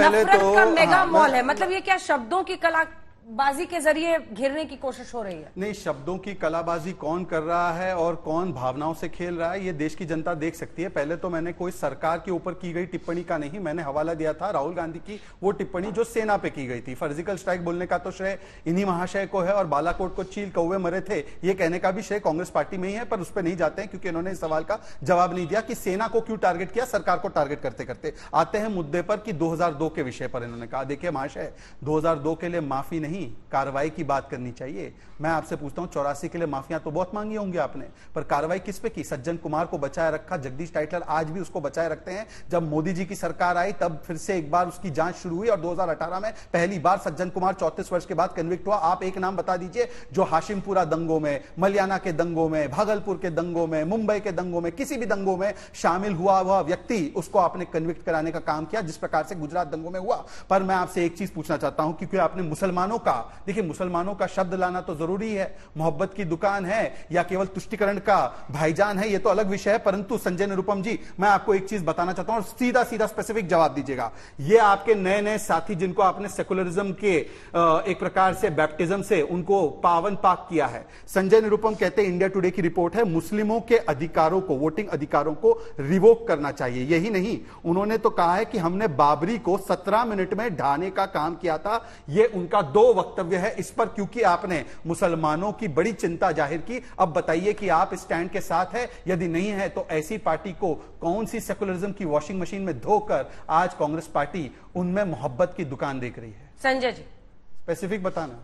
पहले नफरत तो का मेगा मॉल है, मतलब ये क्या शब्दों की कलाबाजी के जरिए घेरने की कोशिश हो रही है? नहीं, शब्दों की कलाबाजी कौन कर रहा है और कौन भावनाओं से खेल रहा है ये देश की जनता देख सकती है। पहले तो मैंने कोई सरकार के ऊपर की गई टिप्पणी का नहीं, मैंने हवाला दिया था राहुल गांधी की वो टिप्पणी जो सेना पे की गई थी। सर्जिकल स्ट्राइक बोलने का तो श्रेय इन्हीं महाशय को है और बालाकोट को चील कौवे मरे थे ये कहने का भी श्रेय कांग्रेस पार्टी में ही है, पर उस पर नहीं जाते हैं क्योंकि इन्होंने इस सवाल का जवाब नहीं दिया कि सेना को क्यों टारगेट किया। सरकार को टारगेट करते करते आते हैं मुद्दे पर कि 2002 के विषय पर इन्होंने कहा देखिए महाशय 2002 के लिए माफी नहीं कार्रवाई की बात करनी चाहिए। मैं आपसे पूछता हूं 84 के लिए माफिया तो बहुत मांगी होंगी आपने, पर कार्रवाई किस पे की? सज्जन कुमार को बचाए रखा, जगदीश टाइटलर आज भी उसको बचाए रखते हैं। जब मोदी जी की सरकार आई तब फिर से एक बार उसकी जांच शुरू हुई और 2018 में पहली बार सज्जन कुमार 34 वर्ष के बाद कन्विक्ट हुआ। आप एक नाम बता दीजिए जो हाशिमपुरा दंगों में, मलियाना के दंगों में, भागलपुर के दंगों में, मुंबई के दंगों में, किसी भी दंगों में शामिल हुआ वह व्यक्ति, उसको आपने कन्विक्ट कराने का काम किया जिस प्रकार से गुजरात दंगों में हुआ। पर मैं आपसे एक चीज पूछना चाहता हूं क्योंकि आपने मुसलमानों का, देखिए मुसलमानों का शब्द लाना तो जरूरी है, मोहब्बत की दुकान है या केवल तुष्टिकरण का भाईजान है ये तो अलग विषय है, परंतु संजय निरुपम जी मैं आपको एक चीज बताना चाहता हूं और सीधा सीधा स्पेसिफिक जवाब दीजिएगा। ये आपके नए नए साथी जिनको आपने सेकुलरिज्म के एक प्रकार से बैप्टिज्म से उनको पावन पाक किया है, संजय निरुपम कहते हैं इंडिया टुडे की रिपोर्ट है मुस्लिमों के अधिकारों को, वोटिंग अधिकारों को रिवोक करना चाहिए। यही नहीं, उन्होंने तो कहा है कि हमने बाबरी को 17 मिनट में ढाने का काम किया था। ये उनका 2 वक्तव्य है इस पर, क्योंकि आपने मुसलमानों की बड़ी चिंता जाहिर की। अब बताइए कि आप स्टैंड के साथ है, यदि नहीं है तो ऐसी पार्टी को कौन सी सेकुलरिज्म की वॉशिंग मशीन में धोकर आज कांग्रेस पार्टी उनमें मोहब्बत की दुकान देख रही है? संजय जी स्पेसिफिक बताना।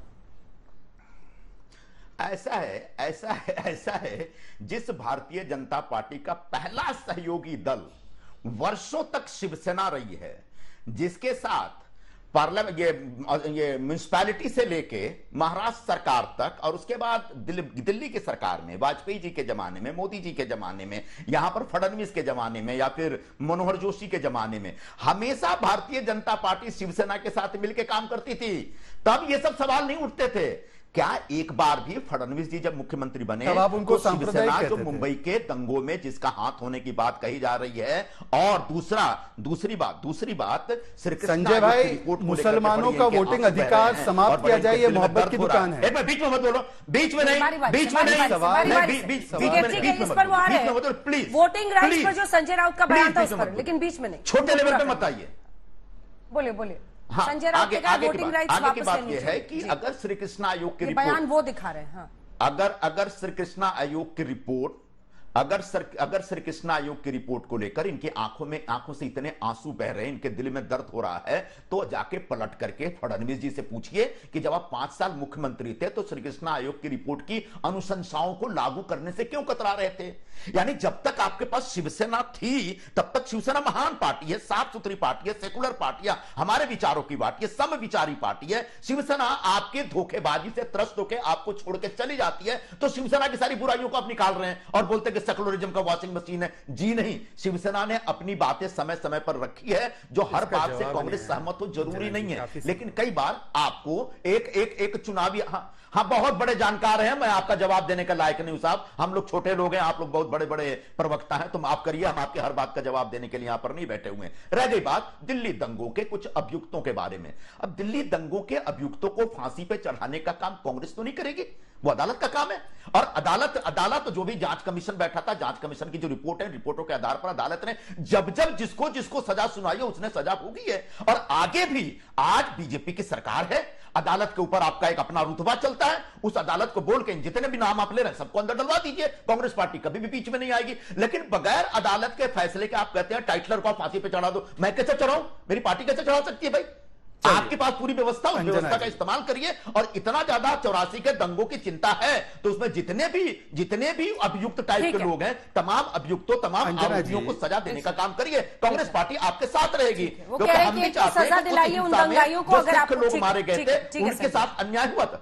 ऐसा है जिस भारतीय जनता पार्टी का पहला सहयोगी दल वर्षों तक शिवसेना रही है, जिसके साथ पार्लियामेंट ये म्युनिसिपैलिटी से लेके महाराष्ट्र सरकार तक और उसके बाद दिल्ली की सरकार में, वाजपेयी जी के जमाने में, मोदी जी के जमाने में, यहां पर फडणवीस के जमाने में या फिर मनोहर जोशी के जमाने में हमेशा भारतीय जनता पार्टी शिवसेना के साथ मिलकर काम करती थी। तब ये सब सवाल नहीं उठते थे। क्या एक बार भी फडणवीस जी जब मुख्यमंत्री बने तब आप उनको तो शिवसेना जो मुंबई के दंगों में जिसका हाथ होने की बात कही जा रही है, और दूसरी बात संजय भाई मुसलमानों का वोटिंग अधिकार समाप्त किया जाए, ये मोहब्बत की दुकान है। बीच में मत बोलो, बीच में प्लीज वोटिंग राइट्स पर जो संजय राउत का बयान था उस पर, लेकिन बीच में नहीं, छोटे लेवल पे मत आइए। बोलिए। हाँ, संजय राउत के वोटिंग राइट्स आगे की वापस बात लेनी यह है चाहिए। कि अगर श्री कृष्ण आयोग की बयान रिपोर्ट, वो दिखा रहे हैं, हाँ। अगर श्री कृष्ण आयोग की रिपोर्ट, अगर श्री कृष्ण आयोग की रिपोर्ट को लेकर इनकी आंखों से इतने आंसू बह रहे हैं, इनके दिल में दर्द हो रहा है, तो जाके पलट करके फडणवीस जी से पूछिए कि जब आप 5 साल मुख्यमंत्री थे तो श्री कृष्ण आयोग की रिपोर्ट की अनुशंसाओं को लागू करने से क्यों कतरा रहे थे? यानी जब तक आपके पास शिवसेना थी तब तक शिवसेना महान पार्टी है, साफ सुथरी पार्टी है, सेकुलर पार्टी है, हमारे विचारों की पार्टी है, समविचारी पार्टी है। शिवसेना आपके धोखेबाजी से त्रस्त होकर आपको छोड़ के चली जाती है तो शिवसेना की सारी बुराइयों को आप निकाल रहे हैं और बोलते कि सेकुलरिज्म का वॉशिंग मशीन है। जी नहीं, शिवसेना ने अपनी बातें समय समय पर रखी है, जो हर बात से कांग्रेस सहमत हो जरूरी नहीं है, लेकिन कई बार आपको एक चुनावी, हाँ बहुत बड़े जानकार हैं, मैं आपका जवाब देने का लायक नहीं हूं साहब, हम लोग छोटे लोग हैं, आप लोग बहुत बड़े बड़े प्रवक्ता हैं, तो माफ करिए, हम आपके हर बात का जवाब देने के लिए यहां पर नहीं बैठे हुए हैं। रह गई बात दिल्ली दंगों के कुछ अभियुक्तों के बारे में। अब दिल्ली दंगों के अभियुक्तों को फांसी पे चढ़ाने का काम कांग्रेस तो नहीं करेगी, वो अदालत का काम है। और अदालत जो भी जांच कमीशन बैठा था, जांच कमीशन की जो रिपोर्ट है, रिपोर्टों के आधार पर अदालत ने जब जिसको सजा सुनाई है उसने सजा भोगी है। और आगे भी आज बीजेपी की सरकार है, अदालत के ऊपर आपका एक अपना रुतबा चलता है, उस अदालत को बोल के जितने भी नाम आप ले रहे हैं सबको अंदर डलवा दीजिए, कांग्रेस पार्टी कभी भी बीच में नहीं आएगी। लेकिन बगैर अदालत के फैसले के आप कहते हैं टाइटलर को फांसी पे चढ़ा दो, मैं कैसे चढ़ाऊं? मेरी पार्टी कैसे चढ़ा सकती है भाई? आपके पास पूरी व्यवस्था, उस व्यवस्था का इस्तेमाल करिए। और इतना ज्यादा 84 के दंगों की चिंता है तो उसमें जितने भी अभियुक्त टाइप के लोग हैं, तमाम अभियुक्तों, तमाम आरोपियों को सजा देने का काम करिए। कांग्रेस पार्टी आपके साथ रहेगी, क्योंकि हम भी चाहते हैं कि लोग मारे गए थे उनके साथ अन्याय हुआ था।